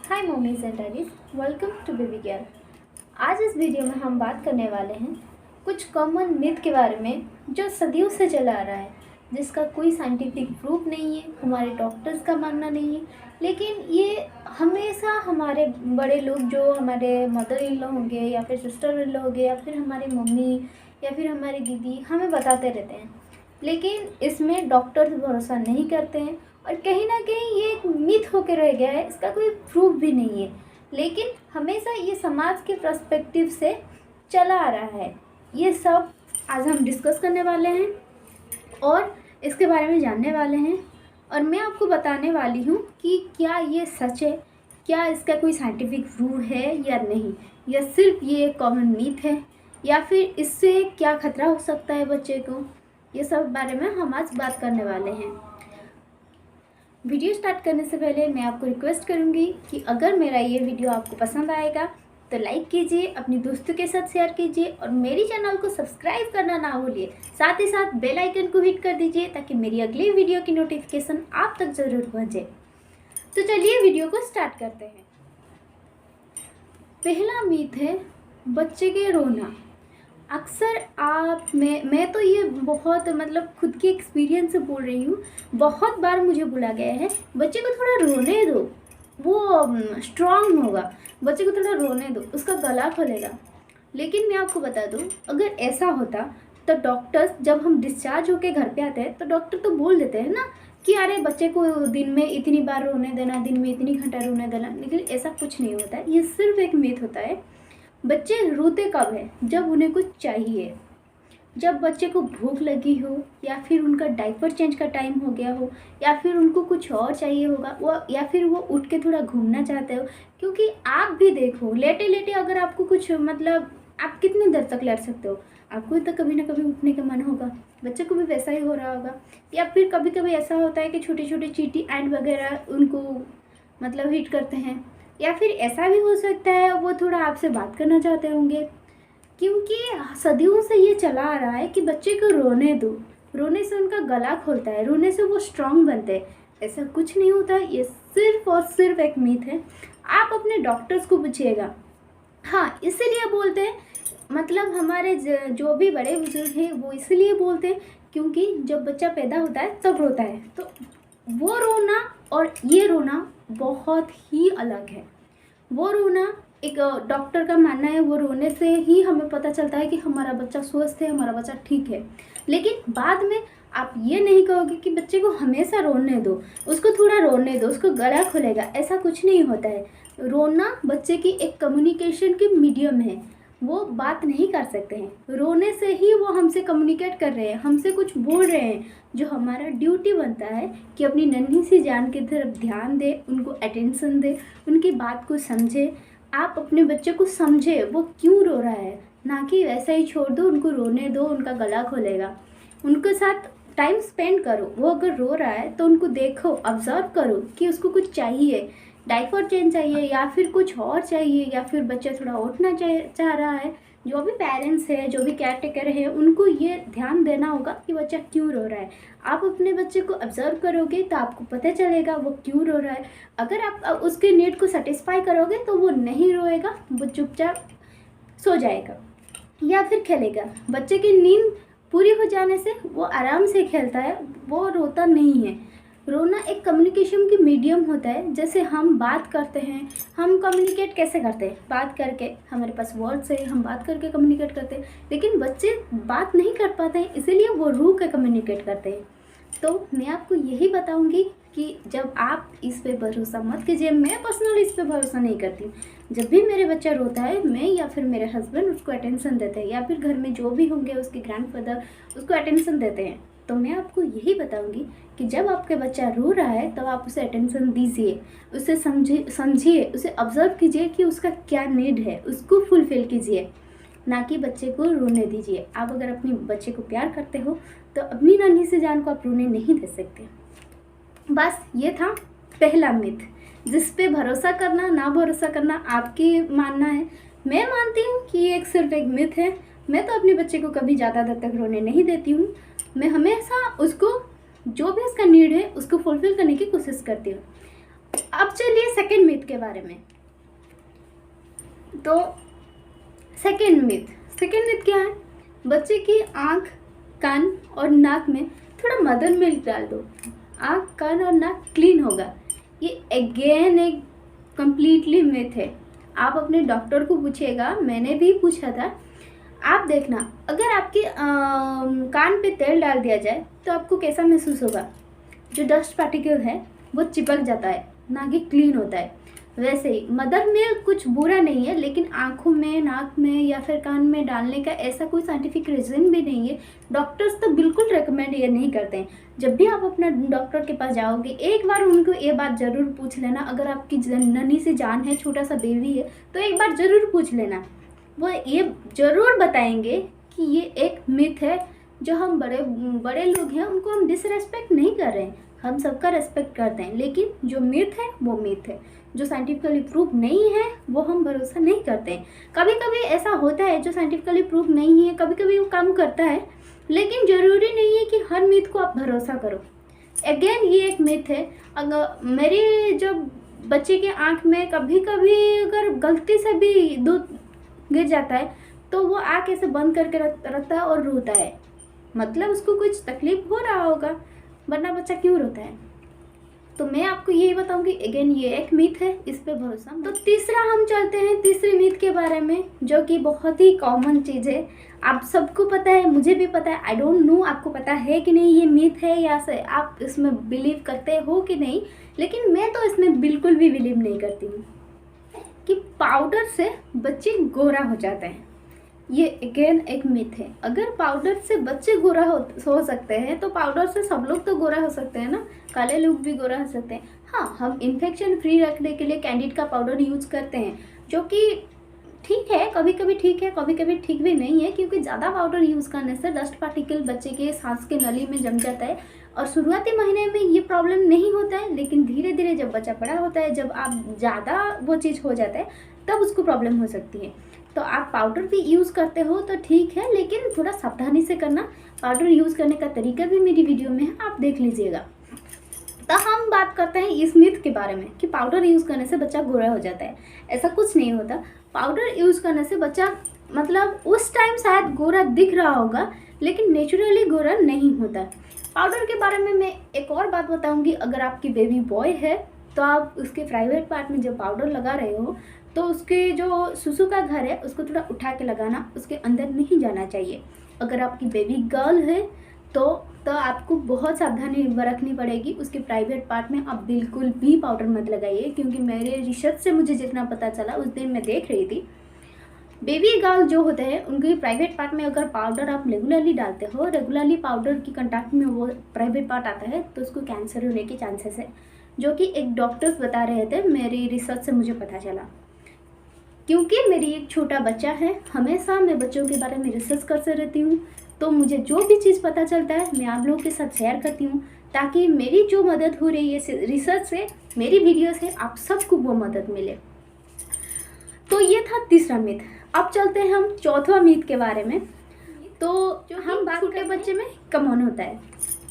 Hi mummies and daddies, welcome to baby care. आज इस video में हम बात करने वाले हैं कुछ कॉमन मिथ के बारे में जो सदियों से चला आ रहा है, जिसका कोई साइंटिफिक प्रूफ नहीं है, हमारे डॉक्टर्स का मानना नहीं है, लेकिन ये हमेशा हमारे बड़े लोग जो हमारे मदर इन लॉ होंगे या फिर सिस्टर इन लॉ होंगे या फिर हमारी मम्मी या फिर हमारी दीदी हमें बताते रहते हैं। लेकिन इसमें डॉक्टर्स भरोसा नहीं करते हैं और कहीं ना कहीं ये एक मिथ होकर रह गया है, इसका कोई प्रूफ भी नहीं है। लेकिन हमेशा ये समाज के पर्सपेक्टिव से चला आ रहा है। ये सब आज हम डिस्कस करने वाले हैं और इसके बारे में जानने वाले हैं और मैं आपको बताने वाली हूँ कि क्या ये सच है, क्या इसका कोई साइंटिफिक प्रूफ है या नहीं, या सिर्फ ये एक कॉमन मिथ है, या फिर इससे क्या खतरा हो सकता है बच्चे को। ये सब बारे में हम आज बात करने वाले हैं। वीडियो स्टार्ट करने से पहले मैं आपको रिक्वेस्ट करूंगी कि अगर मेरा ये वीडियो आपको पसंद आएगा तो लाइक कीजिए, अपनी दोस्तों के साथ शेयर कीजिए और मेरी चैनल को सब्सक्राइब करना ना भूलिए। साथ ही साथ बेल आइकन को हिट कर दीजिए ताकि मेरी अगली वीडियो की नोटिफिकेशन आप तक ज़रूर पहुँचे। तो चलिए वीडियो को स्टार्ट करते हैं। पहला मिथ है बच्चे के रोना। अक्सर मैं तो ये बहुत खुद के एक्सपीरियंस से बोल रही हूँ, बहुत बार मुझे बोला गया है बच्चे को थोड़ा रोने दो, वो स्ट्रांग होगा, बच्चे को थोड़ा रोने दो, उसका गला खुलेगा। लेकिन मैं आपको बता दूँ, अगर ऐसा होता तो डॉक्टर्स जब हम डिस्चार्ज होके घर पे आते हैं तो डॉक्टर तो बोल देते हैं ना कि अरे बच्चे को दिन में इतनी बार रोने देना, दिन में इतनी घंटा रोने देना। लेकिन ऐसा कुछ नहीं होता है, ये सिर्फ एक मिथ होता है। बच्चे रोते कब है? जब उन्हें कुछ चाहिए, जब बच्चे को भूख लगी हो, या फिर उनका डायपर चेंज का टाइम हो गया हो, या फिर उनको कुछ और चाहिए होगा, वो या फिर वो उठ के थोड़ा घूमना चाहते हो। क्योंकि आप भी देखो, लेटे लेटे अगर आपको कुछ आप कितनी देर तक लेट सकते हो? आपको तो कभी ना कभी उठने का मन होगा, बच्चे को भी वैसा ही हो रहा होगा। या फिर कभी कभी ऐसा होता है कि छोटे छोटे चींटी एंड वगैरह उनको हिट करते हैं, या फिर ऐसा भी हो सकता है वो थोड़ा आपसे बात करना चाहते होंगे। क्योंकि सदियों से ये चला आ रहा है कि बच्चे को रोने दो, रोने से उनका गला खोलता है, रोने से वो स्ट्रांग बनते हैं। ऐसा कुछ नहीं होता, ये सिर्फ और सिर्फ एक मिथ है। आप अपने डॉक्टर्स को पूछिएगा। हाँ, इसीलिए बोलते हैं, हमारे जो भी बड़े बुजुर्ग हैं वो इसलिए बोलते हैं क्योंकि जब बच्चा पैदा होता है तब रोता है, तो वो रोना और ये रोना बहुत ही अलग है। वो रोना, एक डॉक्टर का मानना है, वो रोने से ही हमें पता चलता है कि हमारा बच्चा स्वस्थ है, हमारा बच्चा ठीक है। लेकिन बाद में आप ये नहीं कहोगे कि बच्चे को हमेशा रोने दो, उसको थोड़ा रोने दो, उसको गला खुलेगा। ऐसा कुछ नहीं होता है। रोना बच्चे की एक कम्युनिकेशन की मीडियम है, वो बात नहीं कर सकते हैं। रोने से ही वो हमसे कम्युनिकेट कर रहे हैं, हमसे कुछ बोल रहे हैं। जो हमारा ड्यूटी बनता है कि अपनी नन्ही सी जान की तरफ ध्यान दे, उनको अटेंशन दे, उनकी बात को समझे। आप अपने बच्चे को समझे वो क्यों रो रहा है, ना कि वैसा ही छोड़ दो, उनको रोने दो, उनका गला खोलेगा। उनके साथ टाइम स्पेंड करो। वो अगर रो रहा है तो उनको देखो, ऑब्जर्व करो कि उसको कुछ चाहिए, डायपर चेंज चाहिए या फिर कुछ और चाहिए, या फिर बच्चा थोड़ा उठना चाह रहा है। जो भी पेरेंट्स है, जो भी केयर टेकर है, उनको ये ध्यान देना होगा कि बच्चा क्यों रो रहा है। आप अपने बच्चे को ऑब्जर्व करोगे तो आपको पता चलेगा वो क्यों रो रहा है। अगर आप उसके नीड को सेटिस्फाई करोगे तो वो नहीं रोएगा, वो चुपचाप सो जाएगा या फिर खेलेगा। बच्चे की नींद पूरी हो जाने से वो आराम से खेलता है, वो रोता नहीं है। रोना एक कम्युनिकेशन की मीडियम होता है। जैसे हम बात करते हैं, हम कम्युनिकेट कैसे करते हैं? बात करके। हमारे पास वर्ड्स है, हम बात करके कम्युनिकेट करते हैं। लेकिन बच्चे बात नहीं कर पाते हैं, इसीलिए वो रो के कम्युनिकेट करते हैं। तो मैं आपको यही बताऊंगी कि जब आप इस पे भरोसा मत कीजिए। मैं पर्सनली इस पे भरोसा नहीं करती हूँ। जब भी मेरे बच्चा रोता है, मैं या फिर मेरे हस्बैंड उसको अटेंशन देते हैं, या फिर घर में जो भी होंगे उसके ग्रैंडफादर उसको अटेंशन देते हैं। तो मैं आपको यही बताऊंगी कि जब आपके बच्चा रो रहा है तब आप उसे अटेंशन दीजिए, उसे समझिए, उसे ऑब्जर्व कीजिए कि उसका क्या नीड है, उसको फुलफिल कीजिए, ना कि बच्चे को रोने दीजिए। आप अगर अपने बच्चे को प्यार करते हो तो अपनी नन्ही सी जान को आप रोने नहीं दे सकते। बस ये था पहला मिथ, जिस पे भरोसा करना ना भरोसा करना आपकी मानना है। मैं मानती हूँ कि ये सिर्फ एक मिथ है। मैं तो अपने बच्चे को कभी ज़्यादा देर तक रोने नहीं देती हूँ। मैं हमेशा उसको जो भी उसका नीड है उसको फुलफिल करने की कोशिश करती हूँ। अब चलिए सेकेंड मिथ के बारे में। तो सेकेंड मिथ क्या है? बच्चे की आँख, कान और नाक में थोड़ा मदर मिल्क डाल दो, आँख, कान और नाक क्लीन होगा। ये अगेन एक कम्प्लीटली मिथ है। आप अपने डॉक्टर को पूछिएगा, मैंने भी पूछा था। आप देखना, अगर आपके कान पे तेल डाल दिया जाए तो आपको कैसा महसूस होगा? जो डस्ट पार्टिकल है वो चिपक जाता है, ना कि क्लीन होता है। वैसे ही मदर मिल्क कुछ बुरा नहीं है, लेकिन आँखों में, नाक में या फिर कान में डालने का ऐसा कोई साइंटिफिक रीज़न भी नहीं है। डॉक्टर्स तो बिल्कुल रेकमेंड ये नहीं करते हैं। जब भी आप अपना डॉक्टर के पास जाओगे, एक बार उनको ये बात ज़रूर पूछ लेना। अगर आपकी नन्ही सी जान है, छोटा सा बेबी है, तो एक बार ज़रूर पूछ लेना। वो ये ज़रूर बताएंगे कि ये एक मिथ है। जो हम बड़े लोग हैं उनको हम डिसरेस्पेक्ट नहीं कर रहे हैं, हम सबका रेस्पेक्ट करते हैं। लेकिन जो मिथ है वो मिथ है, जो साइंटिफिकली प्रूव नहीं है वो हम भरोसा नहीं करते हैं। कभी कभी ऐसा होता है जो साइंटिफिकली प्रूव नहीं है, कभी कभी वो काम करता है, लेकिन ज़रूरी नहीं है कि हर मिथ को आप भरोसा करो। अगेन ये एक मिथ है। अगर मेरी जब बच्चे के आँख में कभी कभी अगर गलती से भी दूध गिर जाता है तो वो आँख ऐसे बंद करके रखता है और रोता है, मतलब उसको कुछ तकलीफ हो रहा होगा, वरना बच्चा क्यों रोता है? तो मैं आपको यही बताऊंगी, अगेन ये एक मिथ है, इस पे भरोसा। तो तीसरा हम चलते हैं तीसरे मिथ के बारे में, जो कि बहुत ही कॉमन चीज़ है। आप सबको पता है, मुझे भी पता है। आई डोंट नो आपको पता है कि नहीं ये मिथ है, या से आप इसमें बिलीव करते हो कि नहीं, लेकिन मैं तो इसमें बिल्कुल भी बिलीव नहीं करती हूँ कि पाउडर से बच्चे गोरा हो जाते हैं। ये अगेन एक मिथ है। अगर पाउडर से बच्चे गोरा हो सकते हैं तो पाउडर से सब लोग तो गोरा हो सकते हैं ना, काले लोग भी गोरा हो सकते हैं। हाँ, हम इन्फेक्शन फ्री रखने के लिए कैंडिड का पाउडर यूज़ करते हैं, जो कि ठीक है, कभी कभी ठीक है, कभी कभी ठीक भी नहीं है, क्योंकि ज़्यादा पाउडर यूज़ करने से डस्ट पार्टिकल बच्चे के सांस के नली में जम जाता है। और शुरुआती महीने में ये प्रॉब्लम नहीं होता है, लेकिन धीरे धीरे जब बच्चा बड़ा होता है, जब आप ज़्यादा वो चीज़ हो जाता है, तब उसको प्रॉब्लम हो सकती है। तो आप पाउडर भी यूज़ करते हो तो ठीक है, लेकिन थोड़ा सावधानी से करना। पाउडर यूज़ करने का तरीका भी मेरी वीडियो में है, आप देख लीजिएगा। तो हम बात करते हैं इस मिथ के बारे में कि पाउडर यूज़ करने से बच्चा गोरा हो जाता है। ऐसा कुछ नहीं होता। पाउडर यूज़ करने से बच्चा, मतलब उस टाइम शायद गोरा दिख रहा होगा, लेकिन नेचुरली गोरा नहीं होता। पाउडर के बारे में मैं एक और बात बताऊंगी। अगर आपकी बेबी बॉय है तो आप उसके प्राइवेट पार्ट में जब पाउडर लगा रहे हो तो उसके जो सुसु का घर है उसको थोड़ा उठा के लगाना, उसके अंदर नहीं जाना चाहिए। अगर आपकी बेबी गर्ल है तो आपको बहुत सावधानी बरतनी पड़ेगी। उसके प्राइवेट पार्ट में आप बिल्कुल भी पाउडर मत लगाइए, क्योंकि मेरे रिसर्च से मुझे जितना पता चला, उस दिन मैं देख रही थी, बेबी गर्ल जो होते हैं उनके प्राइवेट पार्ट में अगर पाउडर आप रेगुलरली डालते हो, रेगुलरली पाउडर की कंटैक्ट में वो प्राइवेट पार्ट आता है, तो उसको कैंसर होने के चांसेस है, जो कि एक डॉक्टर्स बता रहे थे। मेरी रिसर्च से मुझे पता चला, क्योंकि मेरी एक छोटा बच्चा है, हमेशा मैं बच्चों के बारे में रिसर्च करते रहती हूँ। तो मुझे जो भी चीज़ पता चलता है मैं आप लोगों के साथ शेयर करती हूँ, ताकि मेरी जो मदद हो रही है रिसर्च से, मेरी वीडियो से, आप सबको वो मदद मिले। तो ये था तीसरा मिथ। अब चलते हैं हम चौथा मिथ के बारे में। तो जो हम बात छोटे बच्चे में कमॉन होता है,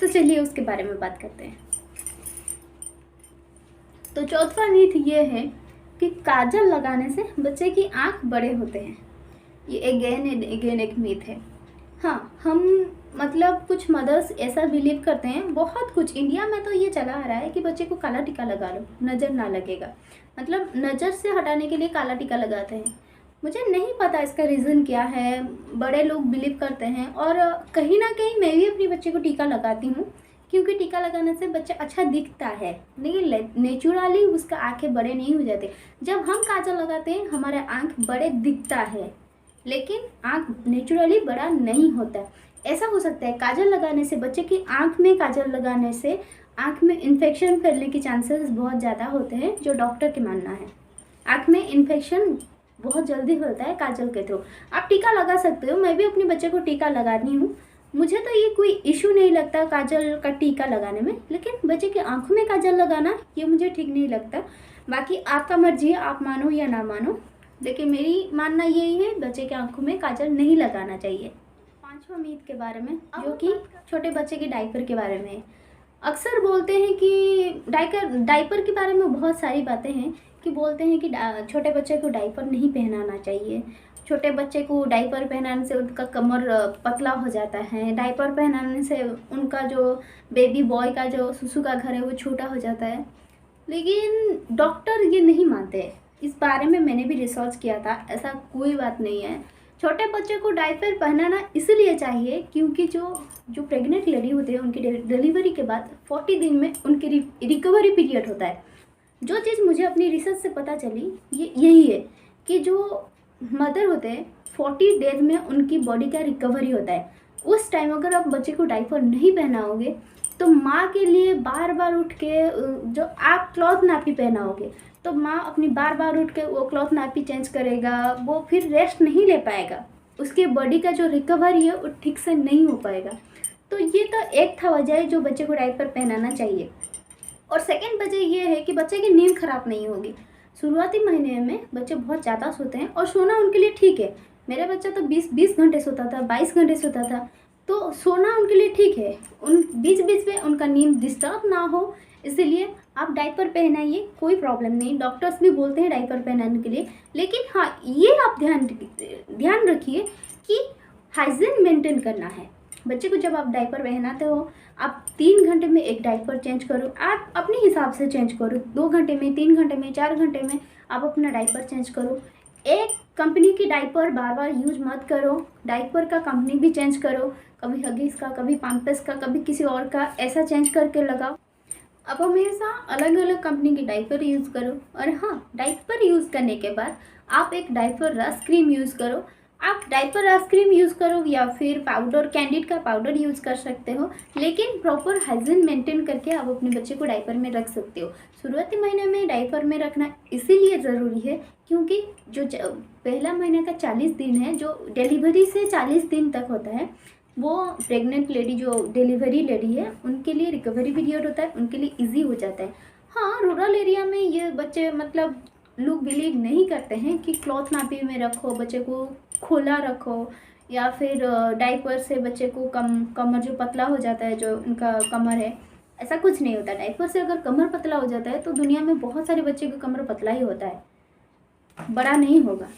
तो चलिए उसके बारे में बात करते हैं। तो चौथा मिथ ये है कि काजल लगाने से बच्चे की आँख बड़े होते हैं। ये अगेन एक मिथ है। हाँ, हम मतलब कुछ मदर्स ऐसा बिलीव करते हैं, बहुत कुछ इंडिया में तो ये चला आ रहा है कि बच्चे को काला टीका लगा लो, नज़र ना लगेगा, मतलब नज़र से हटाने के लिए काला टीका लगाते हैं। मुझे नहीं पता इसका रीज़न क्या है, बड़े लोग बिलीव करते हैं। और कहीं ना कहीं मैं भी अपने बच्चे को टीका लगाती हूँ, क्योंकि टीका लगाने से बच्चा अच्छा दिखता है, लेकिन नेचुरली उसका आँखें बड़े नहीं हो जाते। जब हम काजल लगाते हैं हमारे आँख बड़े दिखता है, लेकिन आँख नेचुरली बड़ा नहीं होता। ऐसा हो सकता है काजल लगाने से, बच्चे की आँख में काजल लगाने से आँख में इन्फेक्शन फैलने के चांसेस बहुत ज़्यादा होते हैं, जो डॉक्टर के मानना है। आँख में इन्फेक्शन बहुत जल्दी होता है काजल के थ्रू। आप टीका लगा सकते हो, मैं भी अपने बच्चे को टीका लगाती हूँ, मुझे तो ये कोई इशू नहीं लगता काजल का टीका लगाने में। लेकिन बच्चे की आंखों में काजल लगाना ये मुझे ठीक नहीं लगता। बाकी आपका मर्जी है, आप मानो या ना मानो, लेकिन मेरी मानना यही है, बच्चे की आंखों में काजल नहीं लगाना चाहिए। पांचवा मिथ के बारे में, जो कि छोटे बच्चे के डायपर के बारे में है। अक्सर बोलते हैं कि डायपर के बारे में बहुत सारी बातें हैं कि बोलते हैं कि छोटे बच्चे को डायपर नहीं पहनाना चाहिए। छोटे बच्चे को डायपर पहनाने से उनका कमर पतला हो जाता है। डायपर पहनाने से उनका जो बेबी बॉय का जो सुसु का घर है वो छोटा हो जाता है। लेकिन डॉक्टर ये नहीं मानते। इस बारे में मैंने भी रिसर्च किया था, ऐसा कोई बात नहीं है। छोटे बच्चे को डायपर पहनाना इसलिए चाहिए क्योंकि जो जो प्रेग्नेंट लेडी होती है उनकी डिलीवरी के बाद 40 दिन में उनकी रिकवरी पीरियड होता है। जो चीज़ मुझे अपनी रिसर्च से पता चली ये यही है कि जो मदर होते हैं 40 डेज में उनकी बॉडी का रिकवरी होता है। उस टाइम अगर आप बच्चे को डायपर नहीं पहनाओगे तो माँ के लिए बार बार उठ के जो आप क्लॉथ नापी पहनाओगे तो माँ अपनी बार बार उठ के वो क्लॉथ नापी चेंज करेगा, वो फिर रेस्ट नहीं ले पाएगा, उसके बॉडी का जो रिकवरी है वो ठीक से नहीं हो पाएगा। तो ये तो एक था वजह है जो बच्चे को डायपर पहनाना चाहिए। और सेकेंड वजह ये है कि बच्चे की नींद खराब नहीं होगी। शुरुआती महीने में बच्चे बहुत ज़्यादा सोते हैं और सोना उनके लिए ठीक है। मेरा बच्चा तो 20 घंटे सोता था, 22 घंटे सोता था, तो सोना उनके लिए ठीक है। उन बीच बीच में उनका नींद डिस्टर्ब ना हो इसलिए आप डायपर पहनाइए, कोई प्रॉब्लम नहीं। डॉक्टर्स भी बोलते हैं डायपर पहनाने के लिए, लेकिन हाँ ये आप ध्यान रखिए कि हाइजीन मेंटेन करना है। बच्चे को जब आप डायपर पहनाते हो आप 3 घंटे में एक डायपर चेंज करो, आप अपने हिसाब से चेंज करो। 2 घंटे में, 3 घंटे में, 4 घंटे में आप अपना डायपर चेंज करो। एक कंपनी की डायपर बार बार यूज मत करो। डायपर का कंपनी भी चेंज करो, कभी हगीज का, कभी पैम्पर्स का, कभी किसी और का, ऐसा चेंज करके लगाओ। अब हमेशा अलग अलग कंपनी की डायपर यूज़ करो। और हाँ, डायपर यूज़ करने के बाद आप एक डायपर रस क्रीम यूज़ करो। आप डायपर रस क्रीम यूज़ करो या फिर पाउडर, कैंडिड का पाउडर यूज़ कर सकते हो, लेकिन प्रॉपर हाइजीन मेंटेन करके आप अपने बच्चे को डायपर में रख सकते हो। शुरुआती महीने में डायपर में रखना इसीलिए ज़रूरी है क्योंकि जो पहला महीने का 40 दिन है, जो डिलीवरी से 40 दिन तक होता है, वो प्रेग्नेंट लेडी, जो डिलीवरी लेडी है, उनके लिए रिकवरी पीरियड होता है, उनके लिए इजी हो जाता है। हाँ, रूरल एरिया में ये बच्चे मतलब लोग बिलीव नहीं करते हैं कि क्लॉथ नापी में रखो, बच्चे को खोला रखो, या फिर डायपर से बच्चे को कमर जो पतला हो जाता है, जो उनका कमर है, ऐसा कुछ नहीं होता। डायपर से अगर कमर पतला हो जाता है तो दुनिया में बहुत सारे बच्चे का कमर पतला ही होता है, बड़ा नहीं होगा।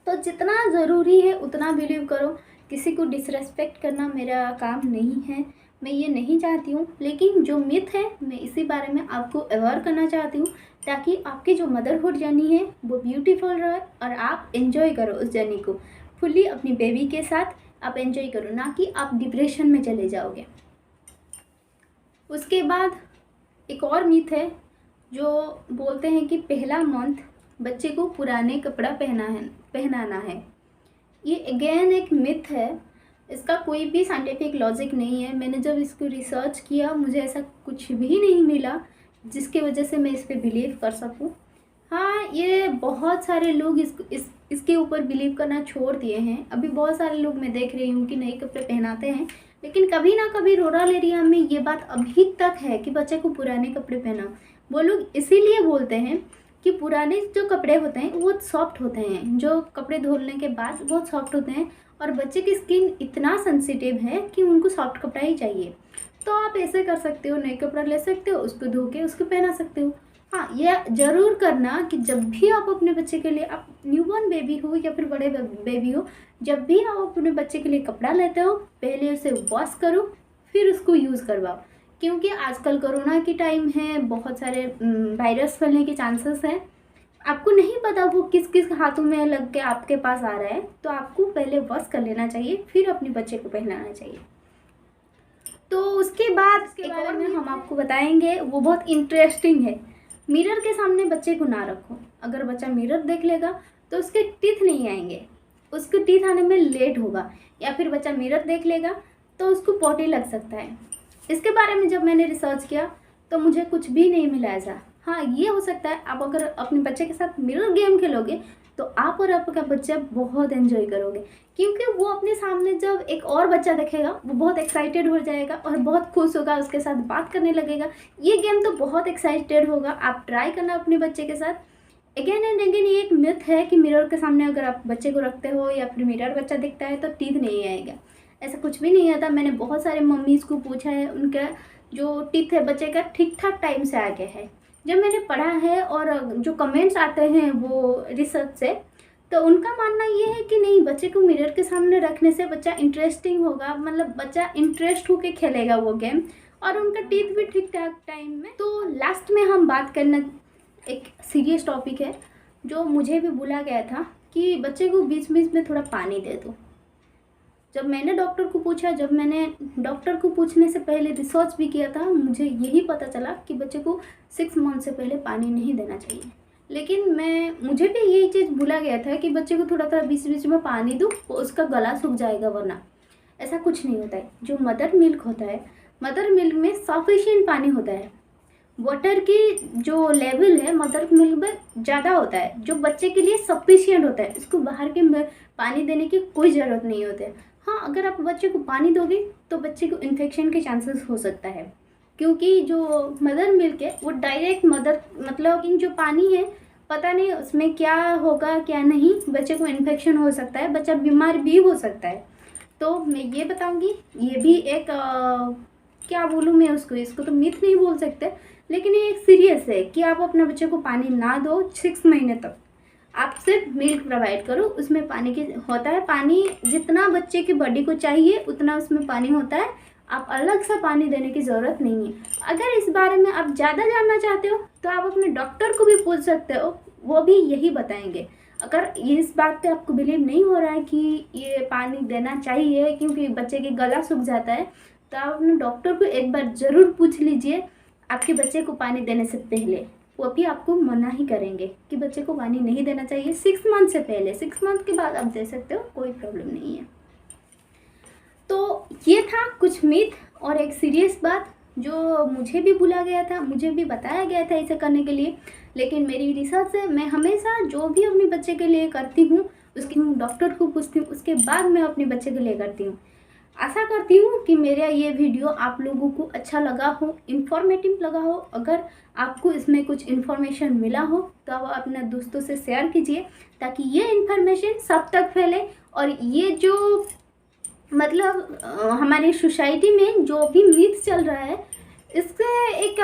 तो जितना ज़रूरी है उतना बिलीव करो। किसी को डिसरेस्पेक्ट करना मेरा काम नहीं है, मैं ये नहीं चाहती हूँ, लेकिन जो मिथ है मैं इसी बारे में आपको अवेयर करना चाहती हूँ ताकि आपकी जो मदरहुड जर्नी है वो ब्यूटीफुल रहे और आप एंजॉय करो उस जर्नी को फुल्ली अपनी बेबी के साथ। आप एंजॉय करो, ना कि आप डिप्रेशन में चले जाओगे। उसके बाद एक और मिथ है जो बोलते हैं कि पहला मंथ बच्चे को पुराने कपड़ा पहनाना है। ये अगेन एक मिथ है, इसका कोई भी साइंटिफिक लॉजिक नहीं है। मैंने जब इसको रिसर्च किया मुझे ऐसा कुछ भी नहीं मिला जिसके वजह से मैं इस पर बिलीव कर सकूं। हाँ, ये बहुत सारे लोग इसके ऊपर बिलीव करना छोड़ दिए हैं। अभी बहुत सारे लोग मैं देख रही हूँ कि नए कपड़े पहनाते हैं, लेकिन कभी ना कभी रूरल एरिया में ये बात अभी तक है कि बच्चे को पुराने कपड़े पहनाओ। वो लोग इसीलिए बोलते हैं कि पुराने जो कपड़े होते हैं वो सॉफ्ट होते हैं, जो कपड़े धोने के बाद बहुत सॉफ्ट होते हैं, और बच्चे की स्किन इतना सेंसिटिव है कि उनको सॉफ्ट कपड़ा ही चाहिए। तो आप ऐसे कर सकते हो, नए कपड़ा ले सकते हो, उसको धो के उसको पहना सकते हो। हाँ, यह ज़रूर करना कि जब भी आप अपने बच्चे के लिए, आप न्यूबॉर्न बेबी हो या फिर बड़े बेबी हो, जब भी आप अपने बच्चे के लिए कपड़ा लेते हो पहले उसे वॉश करो फिर उसको यूज़ करवाओ, क्योंकि आजकल कोरोना की टाइम है, बहुत सारे वायरस फैलने के चांसेस हैं। आपको नहीं पता वो किस किस हाथों में लग के आपके पास आ रहा है, तो आपको पहले वॉश कर लेना चाहिए फिर अपने बच्चे को पहनाना चाहिए। तो उसके बाद एक और में हम आपको बताएंगे, वो बहुत इंटरेस्टिंग है। मिरर के सामने बच्चे को ना रखो। अगर बच्चा मिरर देख लेगा तो उसके टीथ नहीं आएंगे, उसके टीथ आने में लेट होगा, या फिर बच्चा मिरर देख लेगा तो उसको पॉटी लग सकता है। इसके बारे में जब मैंने रिसर्च किया तो मुझे कुछ भी नहीं मिला ऐसा। हाँ, ये हो सकता है आप अगर अपने बच्चे के साथ मिरर गेम खेलोगे तो आप और आपका बच्चा बहुत एंजॉय करोगे, क्योंकि वो अपने सामने जब एक और बच्चा देखेगा वो बहुत एक्साइटेड हो जाएगा और बहुत खुश होगा, उसके साथ बात करने लगेगा। ये गेम तो बहुत एक्साइटेड होगा, आप ट्राई करना अपने बच्चे के साथ। अगेन एंड अगेन ये एक मिथ है कि मिरर के सामने अगर आप बच्चे को रखते हो या फिर मिरर बच्चा दिखता है तो टीथ नहीं आएगा। ऐसा कुछ भी नहीं आता। मैंने बहुत सारे मम्मीज़ को पूछा है, उनका जो टीथ है बच्चे का ठीक ठाक टाइम से आ गया है। जब मैंने पढ़ा है और जो कमेंट्स आते हैं वो रिसर्च से, तो उनका मानना ये है कि नहीं, बच्चे को मिरर के सामने रखने से बच्चा इंटरेस्टिंग होगा, मतलब बच्चा इंटरेस्ट होके खेलेगा वो गेम, और उनका टीथ भी ठीक ठाक टाइम में। तो लास्ट में हम बात करना, एक सीरियस टॉपिक है जो मुझे भी बोला गया था कि बच्चे को बीच बीच में थोड़ा पानी दे दो। जब मैंने डॉक्टर को पूछा, जब मैंने डॉक्टर को पूछने से पहले रिसर्च भी किया था, मुझे यही पता चला कि बच्चे को 6 मंथ से पहले पानी नहीं देना चाहिए। लेकिन मुझे भी यही चीज़ भूला गया था कि बच्चे को थोड़ा थोड़ा बीच बीच में पानी दो, उसका गला सूख जाएगा, वरना ऐसा कुछ नहीं होता है। जो मदर मिल्क होता है, मदर मिल्क में सफिशिएंट पानी होता है। वाटर की जो लेवल है मदर मिल्क में ज़्यादा होता है, जो बच्चे के लिए सफिशिएंट होता है। इसको बाहर के पानी देने की कोई ज़रूरत नहीं होती है। हाँ, अगर आप बच्चे को पानी दोगे तो बच्चे को इन्फेक्शन के चांसेस हो सकता है, क्योंकि जो मदर मिल्क है वो डायरेक्ट मतलब इन जो पानी है, पता नहीं उसमें क्या होगा क्या नहीं, बच्चे को इन्फेक्शन हो सकता है, बच्चा बीमार भी हो सकता है। तो मैं ये बताऊंगी, ये भी एक क्या बोलूँ मैं इसको तो मिथ नहीं बोल सकते, लेकिन ये एक सीरियस है कि आप अपने बच्चे को पानी ना दो 6 महीने तक। आप सिर्फ मिल्क प्रोवाइड करो, उसमें पानी की होता है, पानी जितना बच्चे की बॉडी को चाहिए उतना उसमें पानी होता है। आप अलग से पानी देने की ज़रूरत नहीं है। अगर इस बारे में आप ज़्यादा जानना चाहते हो तो आप अपने डॉक्टर को भी पूछ सकते हो, वो भी यही बताएंगे। अगर इस बात पे आपको बिलीव नहीं हो रहा है कि ये पानी देना चाहिए क्योंकि बच्चे की गला सूख जाता है, तो आप अपने डॉक्टर को एक बार ज़रूर पूछ लीजिए आपके बच्चे को पानी देने से पहले। वो भी आपको मना ही करेंगे कि बच्चे को पानी नहीं देना चाहिए 6 मंथ से पहले। 6 मंथ के बाद आप दे सकते हो, कोई प्रॉब्लम नहीं है। तो ये था कुछ मिथ और एक सीरियस बात जो मुझे भी भूला गया था, मुझे भी बताया गया था इसे करने के लिए, लेकिन मेरी रिसर्च से मैं हमेशा जो भी अपने बच्चे के लिए करती हूँ उसकी डॉक्टर को पूछती हूँ, उसके बाद मैं अपने बच्चे के लिए करती हूँ। आशा करती हूँ कि मेरा ये वीडियो आप लोगों को अच्छा लगा हो, इन्फॉर्मेटिव लगा हो। अगर आपको इसमें कुछ इन्फॉर्मेशन मिला हो तो आप अपने दोस्तों से शेयर कीजिए, ताकि ये इन्फॉर्मेशन सब तक फैले। और ये जो मतलब हमारी सोसाइटी में जो भी मिथ चल रहा है, इससे एक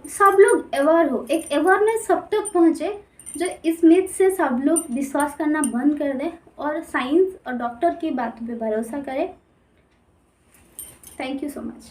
सब लोग अवेयर हो, एक अवेयरनेस सब तक पहुँचे, जो इस मिथ से सब लोग विश्वास करना बंद कर दें और साइंस और डॉक्टर की बातों पे भरोसा करें। Thank you so much.